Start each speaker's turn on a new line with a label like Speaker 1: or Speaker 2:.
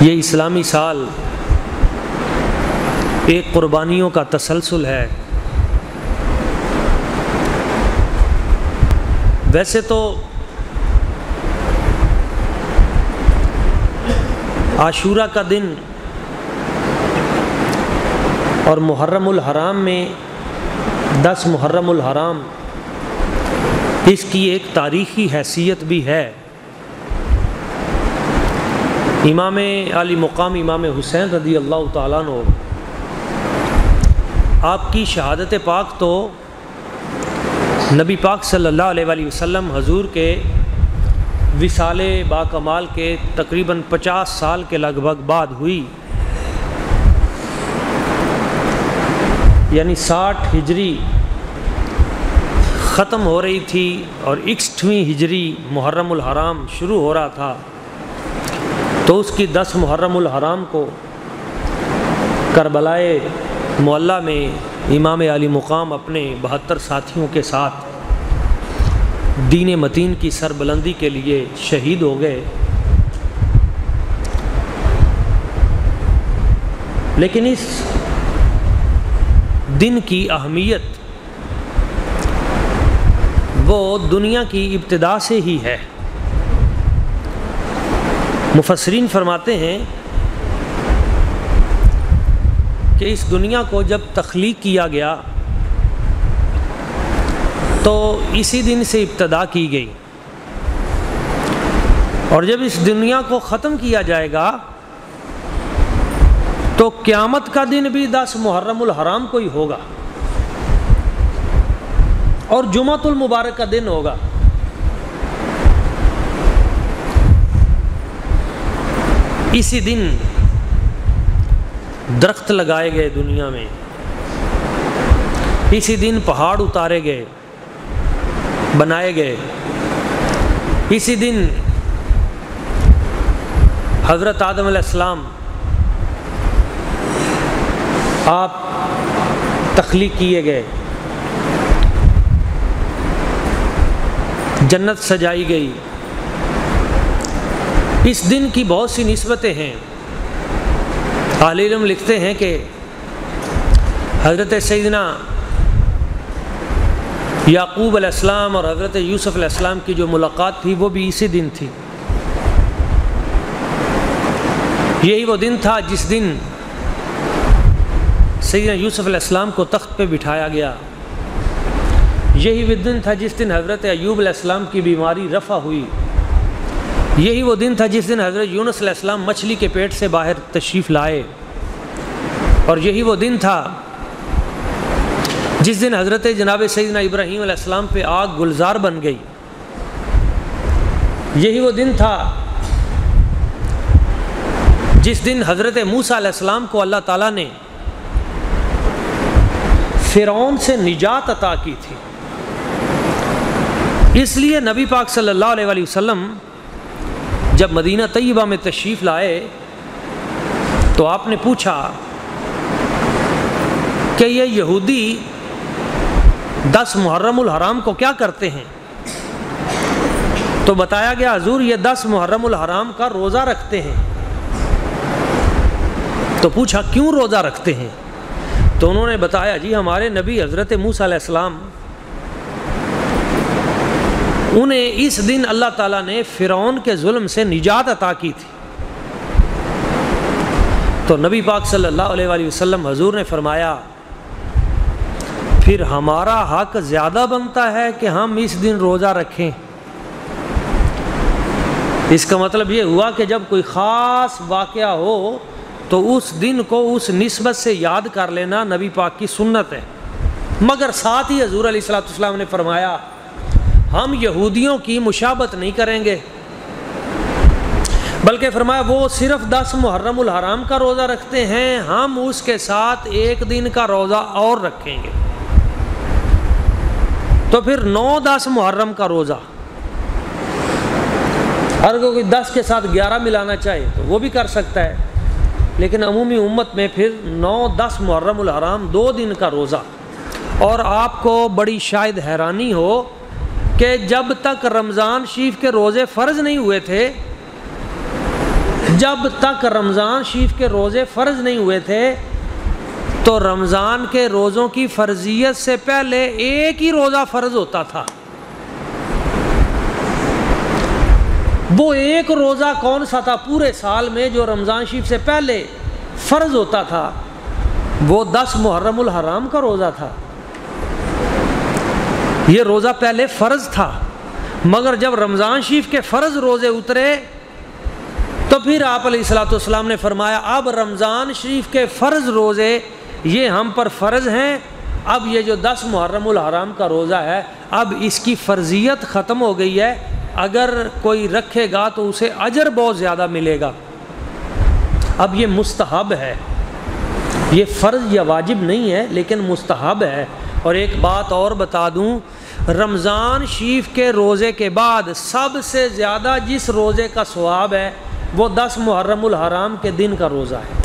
Speaker 1: یہ اسلامی سال ایک قربانیوں کا تسلسل ہے۔ ویسے تو عاشورہ کا دن اور محرم الحرام میں 10 محرم الحرام اس کی ایک تاریخی حیثیت بھی ہے۔ امام علی مقام امام حسین رضی اللہ تعالیٰ عنہ آپ کی شہادت پاک تو نبی پاک صلی اللہ علیہ وآلہ وسلم حضور کے وصال باکمال کے تقریباً 50 سال کے لگ بھگ بعد ہوئی، یعنی 60 ہجری ختم ہو رہی تھی اور 61ویں ہجری محرم الحرام شروع ہو رہا تھا، تو اس کی 10 محرم الحرام کو کربلائے معلیٰ میں امام علی مقام اپنے 72 ساتھیوں کے ساتھ دین متین کی سربلندی کے لیے شہید ہو گئے۔ لیکن اس دن کی اہمیت وہ دنیا کی ابتدا سے ہی ہے۔ مفسرین فرماتے ہیں کہ اس دنیا کو جب تخلیق کیا گیا تو اسی دن سے ابتدا کی گئی، اور جب اس دنیا کو ختم کیا جائے گا تو قیامت کا دن بھی 10 محرم الحرام کو ہی ہوگا اور جمعۃ المبارک کا دن ہوگا۔ اسی دن درخت لگائے گئے دنیا میں، اسی دن پہاڑ اتارے گئے، بنائے گئے، اسی دن حضرت آدم علیہ السلام آپ تخلیق کیے گئے، جنت سجائی گئی۔ اس دن کی بہت سی نسبتیں ہیں۔ اہل علم لکھتے ہیں کہ حضرت سیدنا یعقوب علیہ السلام اور حضرت یوسف علیہ السلام کی جو ملاقات تھی وہ بھی اسی دن تھی۔ یہی وہ دن تھا جس دن سیدنا یوسف علیہ السلام کو تخت پہ بٹھایا گیا۔ یہی وہ دن تھا جس دن حضرت ایوب علیہ السلام کی بیماری رفع ہوئی۔ یہی وہ دن تھا جس دن حضرت یونس علیہ السلام مچھلی کے پیٹ سے باہر تشریف لائے، اور یہی وہ دن تھا جس دن حضرت جناب سیدنا ابراہیم علیہ السلام پہ آگ گلزار بن گئی۔ یہی وہ دن تھا جس دن حضرت موسیٰ علیہ السلام کو اللہ تعالیٰ نے فرعون سے نجات عطا کی تھی۔ اس لیے نبی پاک صلی اللہ علیہ وآلہ وسلم جب مدینہ طیبہ میں تشریف لائے تو آپ نے پوچھا کہ یہ یہودی 10 محرم الحرام کو کیا کرتے ہیں؟ تو بتایا گیا حضور یہ 10 محرم الحرام کا روزہ رکھتے ہیں۔ تو پوچھا کیوں روزہ رکھتے ہیں؟ تو انہوں نے بتایا جی ہمارے نبی حضرت موسیٰ علیہ السلام انہیں اس دن اللہ تعالیٰ نے فرعون کے ظلم سے نجات عطا کی تھی۔ تو نبی پاک صلی اللہ علیہ وآلہ وسلم حضور نے فرمایا پھر ہمارا حق زیادہ بنتا ہے کہ ہم اس دن روزہ رکھیں۔ اس کا مطلب یہ ہوا کہ جب کوئی خاص واقعہ ہو تو اس دن کو اس نسبت سے یاد کر لینا نبی پاک کی سنت ہے، مگر ساتھ ہی حضور علیہ الصلوۃ والسلام نے فرمایا ہم یہودیوں کی مشابہت نہیں کریں گے، بلکہ فرمایا وہ صرف 10 محرم الحرام کا روزہ رکھتے ہیں، ہم اس کے ساتھ ایک دن کا روزہ اور رکھیں گے۔ تو پھر 9-10 محرم کا روزہ، اگر کوئی 10 کے ساتھ 11 ملانا چاہے تو وہ بھی کر سکتا ہے، لیکن عمومی امت میں پھر 9-10 محرم الحرام 2 دن کا روزہ۔ اور آپ کو بڑی شاید حیرانی ہو کہ جب تک رمضان شریف کے روزے فرض نہیں ہوئے تھے جب تک رمضان شریف کے روزے فرض نہیں ہوئے تھے تو رمضان کے روزوں کی فرضیت سے پہلے ایک ہی روزہ فرض ہوتا تھا۔ وہ ایک روزہ کون سا تھا پورے سال میں جو رمضان شریف سے پہلے فرض ہوتا تھا؟ وہ 10 محرم الحرام کا روزہ تھا۔ یہ روزہ پہلے فرض تھا، مگر جب رمضان شریف کے فرض روزے اترے تو پھر آپ علیہ الصلوۃ والسلام نے فرمایا اب رمضان شریف کے فرض روزے یہ ہم پر فرض ہیں، اب یہ جو 10 محرم الحرام کا روزہ ہے اب اس کی فرضیت ختم ہو گئی ہے، اگر کوئی رکھے گا تو اسے اجر بہت زیادہ ملے گا، اب یہ مستحب ہے، یہ فرض یا واجب نہیں ہے لیکن مستحب ہے۔ اور ایک بات اور بتا دوں، رمضان شریف کے روزے کے بعد سب سے زیادہ جس روزے کا ثواب ہے وہ 10 محرم الحرام کے دن کا روزہ ہے۔